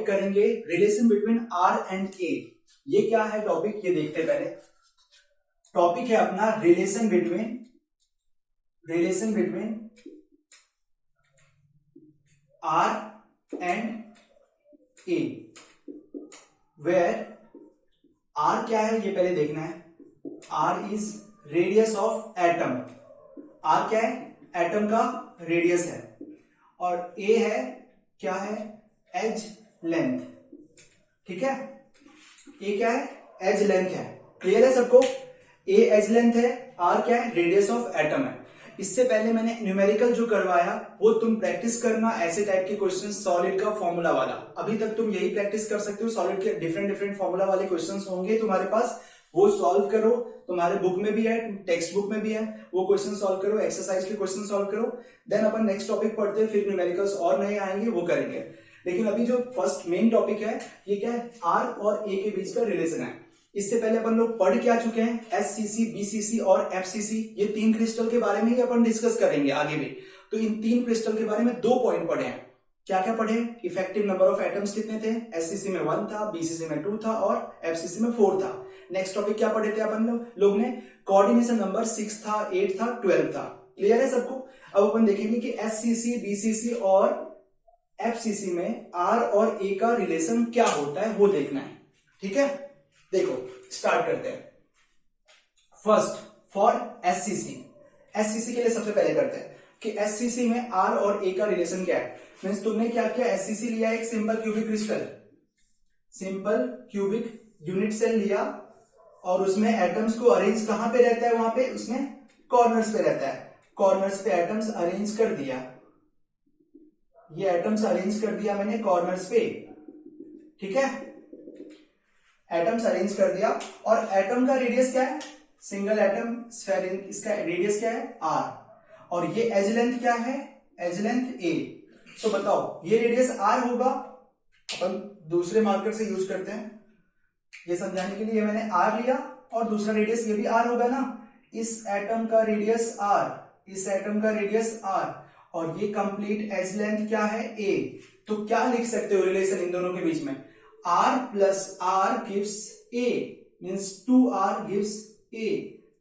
Topic करेंगे relation between R and ए। ये क्या है टॉपिक, ये देखते हैं पहले। टॉपिक है अपना relation between R and A, where R क्या है ये पहले देखना है। Are is radius of atom. R क्या है, एटम का रेडियस है। और ए है, क्या है, एज लेंथ। ठीक है, ए क्या है, एज लेंथ है। क्लियर है सबको? ए एज लेंथ है, आर क्या है, रेडियस ऑफ एटम है। इससे पहले मैंने न्यूमेरिकल जो करवाया वो तुम प्रैक्टिस करना, ऐसे टाइप के क्वेश्चन, सॉलिड का फॉर्मूला वाला। अभी तक तुम यही प्रैक्टिस कर सकते हो, सॉलिड के डिफरेंट फॉर्मूला वाले क्वेश्चन होंगे तुम्हारे पास, वो सॉल्व करो। तुम्हारे बुक में भी है, टेक्स्ट बुक में भी है, वो क्वेश्चन सॉल्व करो, एक्सरसाइज के क्वेश्चन सॉल्व करो। देन अपन नेक्स्ट टॉपिक पढ़ते हैं, फिर न्यूमेरिकल्स और नए आएंगे वो करेंगे। लेकिन अभी जो फर्स्ट मेन टॉपिक है ये क्या है, आर और ए के बीच का रिलेशन है। इससे पहले अपन लोग पढ़ क्या चुके हैं, एससीसी, बीसीसी और एफसीसी, ये तीन क्रिस्टल के बारे में ही अपन डिस्कस करेंगे आगे भी। तो इन तीन क्रिस्टल के बारे में 2 पॉइंट पढ़े हैं। क्या क्या पढ़े, इफेक्टिव नंबर ऑफ एटम्स कितने थे, एससीसी में 1 था, बीसीसी में 2 था और एफसीसी में 4 था। नेक्स्ट टॉपिक क्या पढ़े थे अपन लोग ने, कोऑर्डिनेशन नंबर 6 था, 8 था, 12 था। क्लियर है सबको? अब अपन देखेंगे कि एससीसी, बीसीसी और एफसीसी में आर और ए का रिलेशन क्या होता है वो देखना है। ठीक है, देखो स्टार्ट करते हैं। फर्स्ट फॉर एससीसी, एससीसी के लिए सबसे पहले करते हैं कि एससीसी में आर और ए का रिलेशन क्या है। मींस तुमने क्या किया, एससीसी लिया एक simple cubic crystal, simple cubic unit cell लिया और उसमें एटम्स को अरेंज कहां पे रहता है, वहां पे उसमें कॉर्नर्स पे रहता है। कॉर्नर्स पे एटम्स अरेंज कर दिया, ये एटम्स अरेंज कर दिया मैंने कॉर्नर्स पे। ठीक है, एटम्स अरेंज कर दिया और एटम का रेडियस क्या है, सिंगल एटम स्फेरिन, इसका रेडियस क्या है, आर। और ये एज लेंथ क्या है, एज लेंथ ए। तो बताओ ये रेडियस आर होगा, अपन दूसरे मार्कर से यूज करते हैं ये समझाने के लिए। मैंने आर लिया और दूसरा रेडियस ये भी आर होगा ना। इस एटम का रेडियस आर, इस एटम का रेडियस आर और ये कंप्लीट एज लेंथ क्या है, ए। तो क्या लिख सकते हो रिलेशन इन दोनों के बीच में, R plus R gives A, means 2r gives A.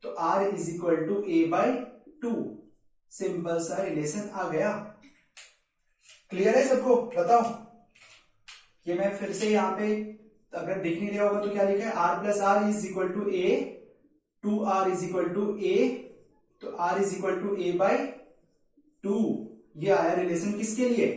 तो r is equal to A by 2। Simple सा रिलेशन आ गया। क्लियर है सबको? बताओ, ये मैं फिर से यहां पे अगर दिख नहीं रहा होगा तो क्या लिखा है, r plus r is equal to a, 2r is equal to a, तो r is equal to A by 2। ये आया रिलेशन किसके लिए,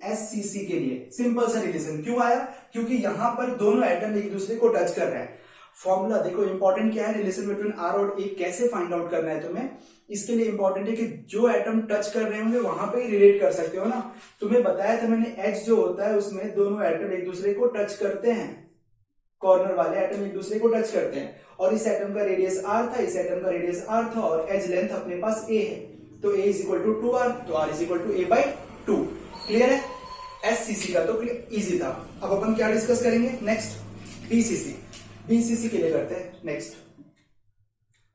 एससीसी के लिए। सिंपल सा रिलेशन क्यों आया, क्योंकि यहां पर दोनों एटम एक दूसरे को टच कर रहे हैं। फॉर्मूला देखो इंपॉर्टेंट क्या है, रिलेशन बिटवीन आर और ए कैसे फाइंड आउट करना है तुम्हें। इसके लिए इंपॉर्टेंट है कि जो एटम टच कर रहे होंगे वहां पे ही रिलेट कर सकते हो ना। तुम्हें बताया था मैंने, एच जो होता है उसमें दोनों एटम एक दूसरे को टच करते हैं, कॉर्नर वाले एटम एक दूसरे को टच करते हैं। और इस एटम का रेडियस आर था, इस एटम का रेडियस आर था और एज लेंथ अपने पास ए है, तो ए इज इक्वल टू 2r, तो r is equal to A by 2। Clear है? एससीसी का तो इजी था। अब अपन क्या डिस्कस करेंगे नेक्स्ट, बीसीसी। बीसीसी के लिए करते हैं next,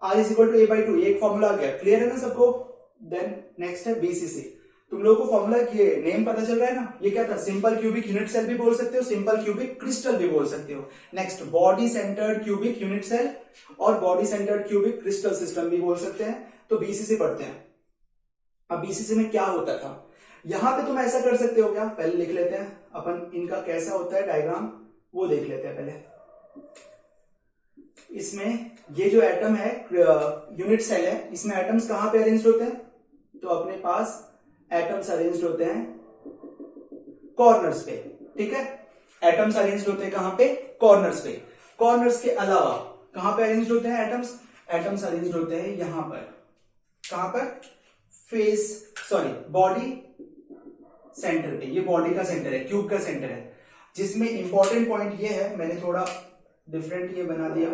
r is equal to A by 2, एक फॉर्मूला आ गया। क्लियर है ना सबको? देन नेक्स्ट है बीसीसी। तुम लोगों को फॉर्मूला की नेम पता चल रहा है ना, ये क्या था, सिंपल क्यूबिक यूनिट सेल भी बोल सकते हो, सिंपल क्यूबिक क्रिस्टल भी बोल सकते हो। Next body centred cubic unit cell और body centred cubic crystal system भी बोल सकते हैं। तो बीसीसी पढ़ते हैं। अब बीसीसी में क्या होता था, यहां पे तुम ऐसा कर सकते हो क्या, पहले लिख लेते हैं अपन, इनका कैसा होता है डायग्राम वो देख लेते हैं पहले। इसमें ये जो एटम है, यूनिट सेल है, इसमें एटम्स कहां पे अरेंज होते हैं, तो अपने पास एटम्स अरेंज होते हैं कॉर्नर्स पे। ठीक है, एटम्स अरेंज होते हैं कहां पे, कॉर्नर्स पे। कॉर्नर्स के अलावा कहां पे अरेंज होते हैं एटम्स, एटम्स अरेंज होते हैं यहां पर, कहां पर, फेस, सॉरी बॉडी सेंटर पे। ये बॉडी का सेंटर है, क्यूब का सेंटर है, जिसमें इंपॉर्टेंट पॉइंट ये है, मैंने थोड़ा डिफरेंट ये बना दिया।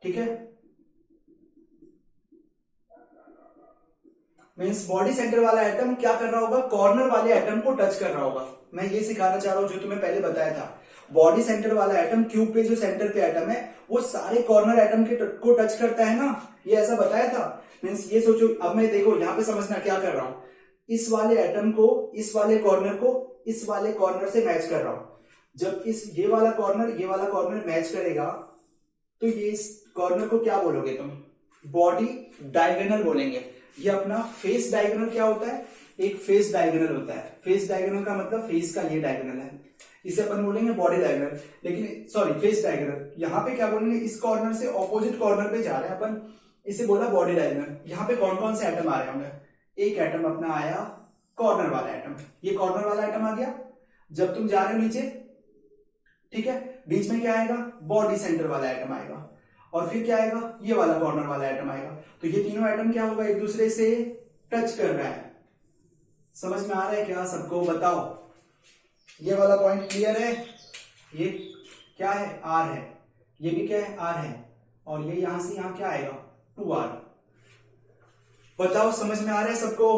ठीक है, मीन्स बॉडी सेंटर वाला एटम क्या कर रहा होगा, कॉर्नर वाले एटम को टच कर रहा होगा। मैं ये सिखाना चाह रहा हूं जो तुम्हें पहले बताया था। बॉडी सेंटर वाला एटम, क्यूब पे जो सेंटर पे एटम है वो सारे कॉर्नर एटम को टच करता है ना, ये ऐसा बताया था। मीन्स ये सोचो, अब मैं देखो यहां पे समझना क्या कर रहा हूं, इस वाले एटम को इस वाले कॉर्नर को इस वाले कॉर्नर से मैच कर रहा हूं। जब ये वाला कॉर्नर मैच करेगा तो ये इस कॉर्नर को क्या बोलोगे तुम? बॉडी डायगोनल बोलेंगे। ये अपना फेस डायगोनल क्या होता है? एक फेस डायगोनल होता है। फेस डायगोनल का मतलब फेस का ये डायगोनल है, इसे अपन बोलेंगे बॉडी डायगोनल। लेकिन सॉरी, फेस डायगोनल। यहाँ पे क्या बोलेंगे? इस कॉर्नर से ऑपोजिट कॉर्नर पे जा रहे हैं अपन, इसे बोला बॉडी डायगोनल। यहाँ पे कौन कौन से एटम आ रहे होंगे? एक एटम अपना आया कॉर्नर वाला एटम, ये कॉर्नर वाला एटम आ गया। जब तुम जा रहे हो नीचे, ठीक है, बीच में क्या आएगा? बॉडी सेंटर वाला एटम आएगा। और फिर क्या आएगा? ये वाला कॉर्नर वाला एटम आएगा। तो ये तीनों एटम क्या होगा? एक दूसरे से टच कर रहा है। समझ में आ रहा है क्या सबको? बताओ, ये वाला पॉइंट क्लियर है? ये क्या है? आर है। ये भी क्या है? आर है। और ये यहां से यहां क्या आएगा? 2r। बताओ, समझ में आ रहा है सबको?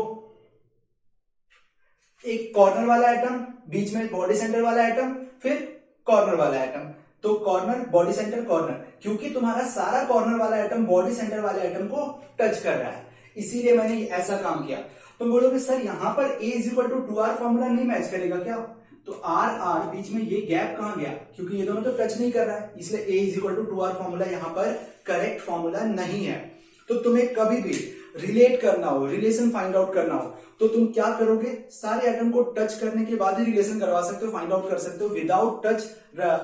एक कॉर्नर वाला एटम, बीच में बॉडी सेंटर वाला एटम, फिर कॉर्नर वाला एटम। तो कॉर्नर, बॉडी सेंटर, कॉर्नर, क्योंकि तुम्हारा सारा कॉर्नर वाला एटम बॉडी सेंटर वाले एटम को टच कर रहा है, इसीलिए मैंने ऐसा काम किया। तुम बोलोगे सर यहाँ पर A is equal to 2r formula नहीं मैच करेगा क्या? तो R बीच में ये गैप कहां गया? क्योंकि ये दोनों तो टच नहीं कर रहा है, इसलिए A is equal to 2r formula यहाँ पर करेक्ट फॉर्मूला नहीं है। तो तुम्हें कभी भी रिलेट करना हो, रिलेशन फाइंड आउट करना हो, तो तुम क्या करोगे? सारे एटम को टच करने के बाद ही रिलेशन करवा सकते हो, फाइंड आउट कर सकते हो। विदाउट टच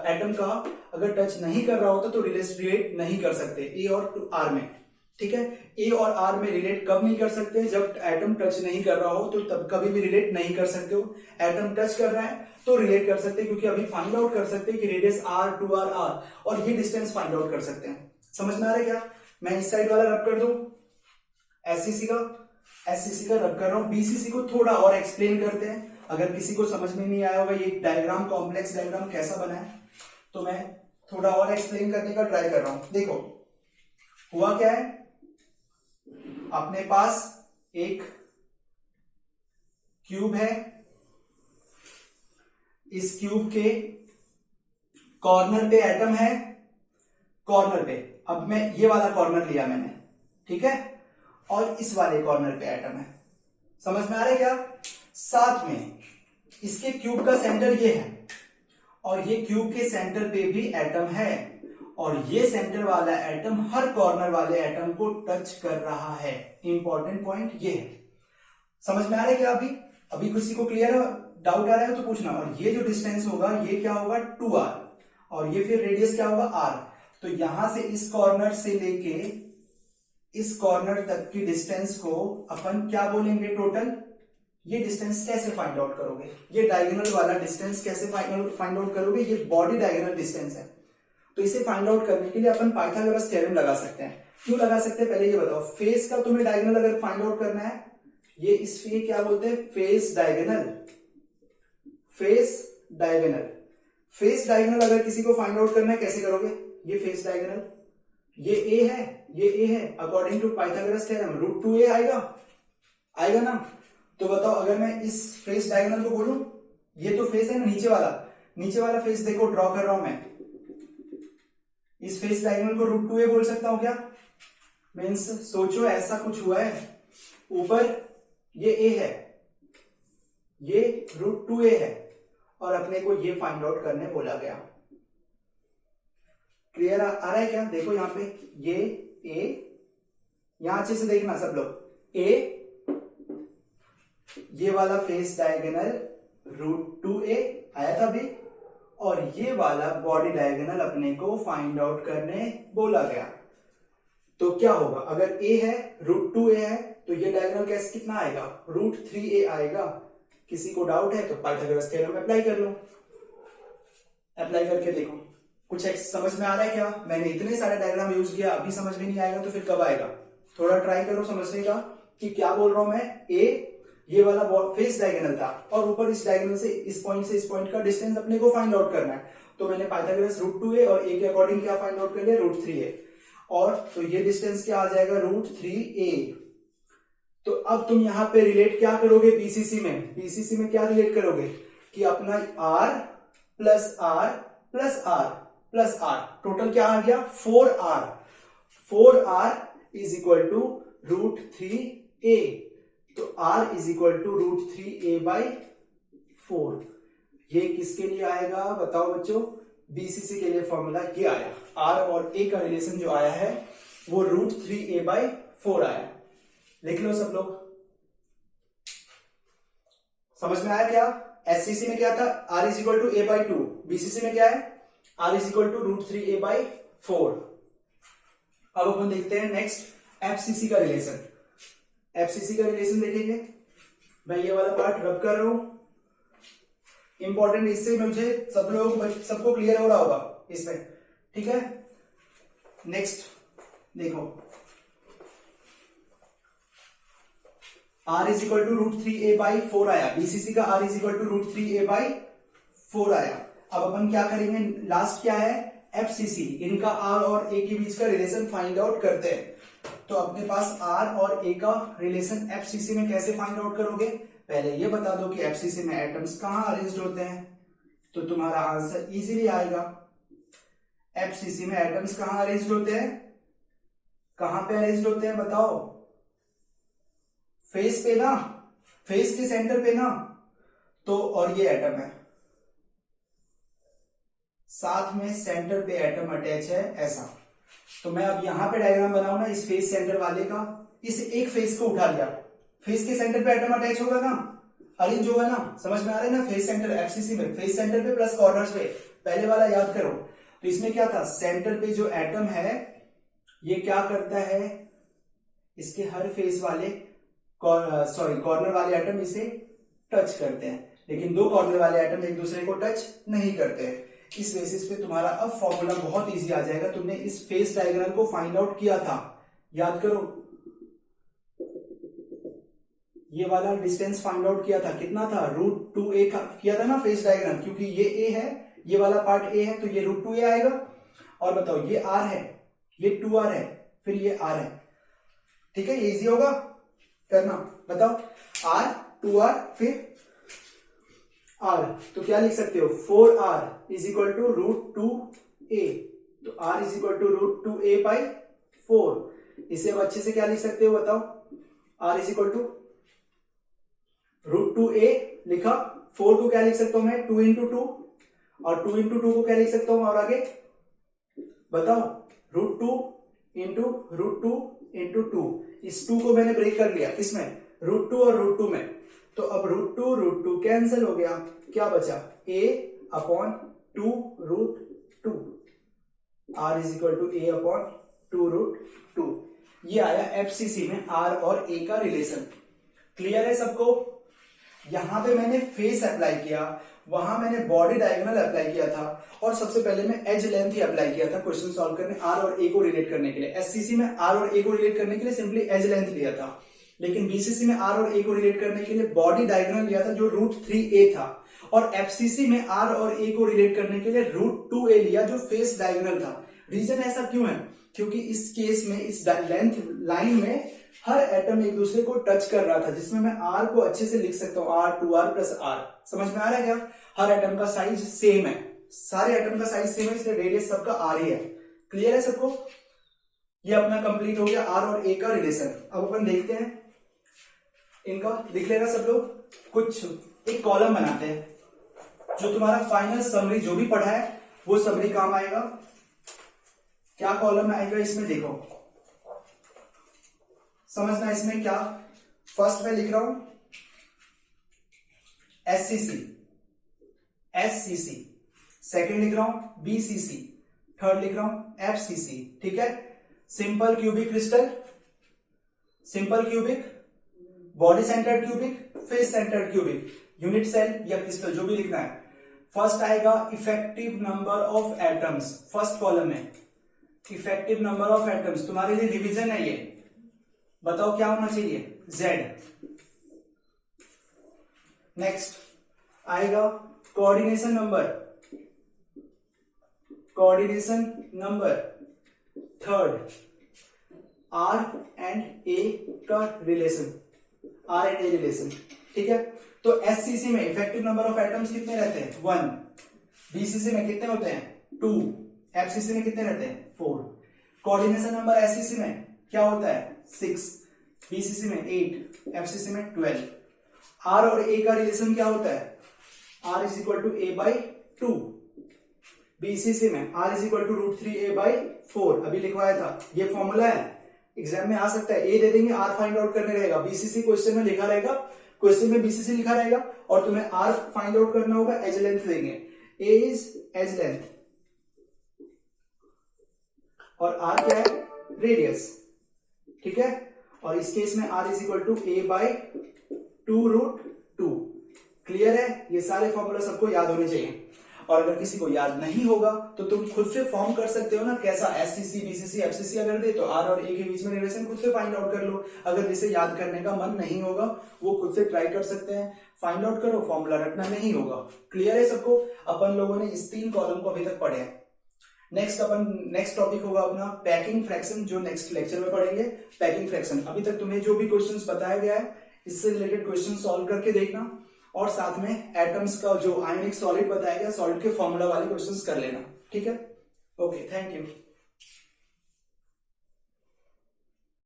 एटम का अगर टच नहीं कर रहा होता तो रिलेट नहीं कर सकते ए और आर में, ठीक है। ए और आर में रिलेट कब नहीं कर सकते? जब एटम टच नहीं कर रहा हो, तो तब कभी भी रिलेट नहीं कर सकते हो। एटम टच कर रहा है तो रिलेट कर सकते हैं, क्योंकि अभी फाइंड आउट कर सकते हैं कि रेडियस r 2r r, और ये डिस्टेंस फाइंड आउट कर सकते हैं। समझ में आ रहा है क्या? मैं इस साइड वाला रब कर दूं, एससीसी का रब कर रहा हूं। बीसीसी को थोड़ा और एक्सप्लेन करते हैं, अगर किसी को समझ में नहीं आया होगा ये डायग्राम, कॉम्प्लेक्स डायग्राम कैसा बना है, तो मैं थोड़ा और एक्सप्लेन करने का ट्राई कर रहा हूं। देखो, हुआ क्या है, अपने पास एक क्यूब है, इस क्यूब के कॉर्नर पे एटम है, कॉर्नर पे, अब मैं ये वाला कॉर्नर लिया मैंने, ठीक है, और इस वाले कॉर्नर पे एटम है। समझ में आ रहा है क्या? साथ में इसके क्यूब का सेंटर ये है, और ये क्यूब के सेंटर पे भी एटम है, और ये सेंटर वाला एटम हर कॉर्नर वाले एटम को टच कर रहा है। इंपॉर्टेंट पॉइंट ये है। समझ में आ रहा है क्या? अभी किसी को क्लियर है? डाउट आ रहा है तो पूछना। और ये जो डिस्टेंस होगा ये क्या होगा? 2r, और ये फिर रेडियस क्या होगा? r। तो यहां से इस कॉर्नर से लेके इस कॉर्नर तक की डिस्टेंस को अपन क्या बोलेंगे? टोटल। ये डिस्टेंस कैसे फाइंड आउट करोगे? ये डायगोनल वाला डिस्टेंस कैसे फाइंड आउट करोगे? ये बॉडी डायगोनल डिस्टेंस है, तो इसे फाइंड आउट करने के लिए अपन पाइथागोरस थ्योरम लगा सकते हैं। क्यों लगा सकते हैं पहले ये बताओ। फेस का तुम्हें डायगोनल अगर फाइंड आउट करना है, ये इसलिए क्या बोलते हैं? Face diagonal. फेस डायगोनल अगर किसी को फाइंड आउट करना है, कैसे करोगे? ये फेस डायगोनल, ये ए है, ये ए है, according to Pythagoras theorem √2a आएगा ना। तो बताओ, अगर मैं इस फेस डायगोनल को बोलूं, ये तो फेस है ना, नीचे वाला फेस देखो ड्रॉ कर रहा हूं मैं, इस फेस डायगोनल को √2a बोल सकता हूं क्या? मीन्स सोचो ऐसा कुछ हुआ है, ऊपर ये a है, ये √2a है, और अपने को ये फाइंड आउट करने बोला गया। क्लियर आ रहा है क्या? देखो यहाँ पे ये a, यहां अच्छे से देखना सब लोग, a, ये वाला फेस डायगोनल √2a आया था अभी, और ये वाला बॉडी डायगोनल अपने को फाइंड आउट करने बोला गया। तो क्या होगा? अगर a है, √2a है, तो ये डायगोनल कैसे कितना आएगा? √3a आएगा। किसी को डाउट है तो पाइथागोरस थ्योरम अप्लाई कर लो, अप्लाई करके देखो कुछ समझ में आ रहा है क्या? मैंने इतने सारे डायग्राम यूज किया, अभी समझ में नहीं आएगा तो फिर कब आएगा? थोड़ा ट्राई करो समझने का कि क्या बोल रहा हूं मैं। a, ये वाला फेस डायगोनल था, और ऊपर इस डायगोनल से इस पॉइंट का डिस्टेंस अपने को फाइंड आउट करना है। तो मैंने पाइथागोरस √2a और a के अकॉर्डिंग क्या फाइंड आउट कर लिया? √3a, और तो ये डिस्टेंस क्या आ जाएगा? √3a। तो अब तुम यहां पे रिलेट क्या करोगे? बीसीसी में क्या रिलेट करोगे कि अपना r plus r plus r plus r, total क्या आ गया? 4r is equal to √3a। तो r is equal to √3a/4। ये किसके लिए आएगा बताओ बच्चों? बीसीसी के लिए फॉर्मूला ये आया। r और a का रिलेशन जो आया है वो √3a/4 आया। लिख लो सब लोग। समझ में आया क्या? एससीसी में क्या था? r is equal to a/2। BCC में क्या है? r is equal to √3a/4। अब अपन देखते हैं नेक्स्ट एफसीसी का रिलेशन। एफसीसी का रिलेशन देखेंगे। मैं ये वाला पार्ट रब कर रहा हूं, इंपॉर्टेंट, इससे मुझे सब लोग सबको क्लियर हो रहा होगा इसमें, ठीक है। नेक्स्ट देखो, r is equal to √3a/4 आया। बीसीसी का r is equal to √3a/4 आया। अब अपन क्या करेंगे? लास्ट क्या है? एफसीसी। इनका r और a के बीच का रिलेशन फाइंड आउट करते हैं। तो अपने पास r और a का रिलेशन एफसीसी में कैसे फाइंड आउट करोगे? पहले ये बता दो कि एफसीसी में एटम्स कहां अरेंज्ड होते हैं, तो तुम्हारा आंसर इजीली आएगा। एफसीसी में एटम्स कहां अरेंज्ड होते हैं? कहां पे अरेंज्ड होते हैं बताओ? फेस पे ना, फेस के सेंटर पे ना। तो और ये एटम है, साथ में सेंटर पे एटम अटैच है ऐसा। तो मैं अब यहां पे डायग्राम बनाऊं ना इस फेस सेंटर वाले का, इस एक फेस को उठा लिया, फेस के सेंटर पे एटम अटैच होगा ना, अरेंज होगा ना। समझ में आ रहा है ना? फेस सेंटर एफसीसी में फेस सेंटर पे प्लस कॉर्नर्स पे, पहले वाला याद करो। तो इसमें क्या था? सेंटर पे जो एटम है ये क्या करता है? इसके हर फेस वाले कॉर्नर वाले एटम इसे टच करते हैं, लेकिन दो कॉर्नर वाले एटम एक दूसरे को टच नहीं करते हैं। इस बेसिस पे तुम्हारा अब फॉर्मूला बहुत इजी आ जाएगा। तुमने इस फेस डायग्राम को फाइंड आउट किया था, याद करो। ये वाला डिस्टेंस फाइंड आउट किया था, कितना था? √2a किया था ना फेस डायग्राम, क्योंकि ये a है, ये वाला पार्ट a है, तो ये √2a आएगा। और बताओ ये r है, ये 2r है, फिर ये r है, ठीक है। ये इजी होगा करना। बताओ r 2r फिर r, तो क्या लिख सकते हो? 4r is equal to √2a। तो r is equal to √2a/4। इसे अब अच्छे से क्या लिख सकते हो बताओ? r is equal to √2a लिखा, 4 को क्या लिख सकता हूं मैं? 2 इंटू 2, और 2 इंटू 2 को क्या लिख सकता हूं? और आगे बताओ, √2 इंटू √2 इंटू 2। इस 2 को मैंने ब्रेक कर लिया, किसमें? √2 और √2 में। तो अब √2 कैंसिल हो गया, क्या बचा? a/2 √2। r is equal to a/2 √2। ये आया एफसीसी में r और a का रिलेशन। क्लियर है सबको? यहां पे मैंने फेस अप्लाई किया, वहां मैंने बॉडी डायगोनल अप्लाई किया था, और सबसे पहले मैं एज लेंथ ही अप्लाई किया था क्वेश्चन सॉल्व करने, आर और ए को रिलेट करने के लिए। एससीसी में आर और ए को रिलेट करने के लिए सिंपली एज लेंथ लिया था, लेकिन बीसीसी में आर और ए को रिलेट करने के लिए बॉडी डायगोनल लिया था जो √3a था, और एफसीसी में आर और ए को रिलेट करने के लिए √2a लिया जो फेस डायगोनल था। रीजन ऐसा क्यों है? क्योंकि इस केस में इस लेंथ लाइन में हर एटम एक दूसरे को टच कर रहा था, जिसमें मैं r को अच्छे से लिख सकता हूं, r 2r प्लस r। समझ में आ रहा है क्या? हर एटम का साइज सेम है, सारे एटम का साइज सेम है, इसलिए रेडियस सबका r ही है। क्लियर है सबको? ये अपना कंप्लीट हो गया r और a का रिलेशन। अब अपन देखते हैं इनका, लिख लेना सब लोग। कुछ एक कॉलम बनाते हैं जो तुम्हारा फाइनल समरी जो भी पढ़ा है वो समरी काम आएगा। क्या कॉलम आएगा इसमें? देखो समझना इसमें क्या। फर्स्ट मैं लिख रहा हूं एससीसी, एससीसी, सेकेंड लिख रहा हूं बीसीसी, थर्ड लिख रहा हूं एफसीसी, ठीक है। Simple cubic crystal, simple cubic, body centred cubic, face centred cubic, unit cell या क्रिस्टल, जो भी लिखना है। फर्स्ट आएगा effective number of atoms, first column में इफेक्टिव नंबर ऑफ एटम्स, तुम्हारे लिए रिवीजन है ये। बताओ क्या होना चाहिए? Z। नेक्स्ट आएगा coordination number, coordination number. Third R and A का relation, R and A relation, ठीक है। तो एससीसी में इफेक्टिव नंबर ऑफ एटम्स कितने रहते हैं? 1। बीसीसी में कितने होते हैं? 2। एफसीसी में कितने रहते हैं? 4। कोऑर्डिनेशन नंबर एससीसी में क्या होता है? 6। बीसीसी में 8, एफसीसी में 12। आर और ए का रिलेशन क्या होता है? Are is equal to A by 2। BCC में are is equal to √3a/4 अभी लिखवाया था, ये फॉर्मूला है, एग्जाम में आ सकता है। ए दे देंगे, आर फाइंड आउट करने रहेगा, बीसीसी क्वेश्चन में लिखा रहेगा, क्वेश्चन में बीसीसी लिखा रहेगा और तुम्हें आर फाइंड आउट करना होगा, एज लेंथ देंगे, ए इज एज लेंथ और आर क्या है? रेडियस, ठीक है। और इस केस में are is equal to a/2√2। Clear है? ये सारे फॉर्मूला सबको याद होने चाहिए। और अगर किसी को याद नहीं होगा तो तुम खुद से फॉर्म कर सकते हो ना, कैसा एससीसी, बीसीसी, एफसीसी अगर दे तो आर और ए के बीच में रिलेशन खुद से फाइंड आउट कर लो। अगर जिसे याद करने का मन नहीं होगा वो खुद से ट्राई कर सकते हैं, फाइंड आउट करो, फॉर्मूला रटना नहीं होगा। क्लियर है सबको? अपन लोगों ने इस 3 कॉलम को अभी तक पढ़े हैं। नेक्स्ट टॉपिक होगा अपना पैकिंग फ्रैक्शन, जो नेक्स्ट लेक्चर में पढ़ेंगे। पैकिंग फ्रैक्शन, अभी तक तुम्हें जो भी क्वेश्चंस बताया गया है इससे रिलेटेड क्वेश्चन सॉल्व करके देखना और साथ में एटम्स का जो आयनिक सॉलिड बताया गया, सॉलिड के फॉर्मूला वाले क्वेश्चंस कर लेना, ठीक है। Okay, thank you.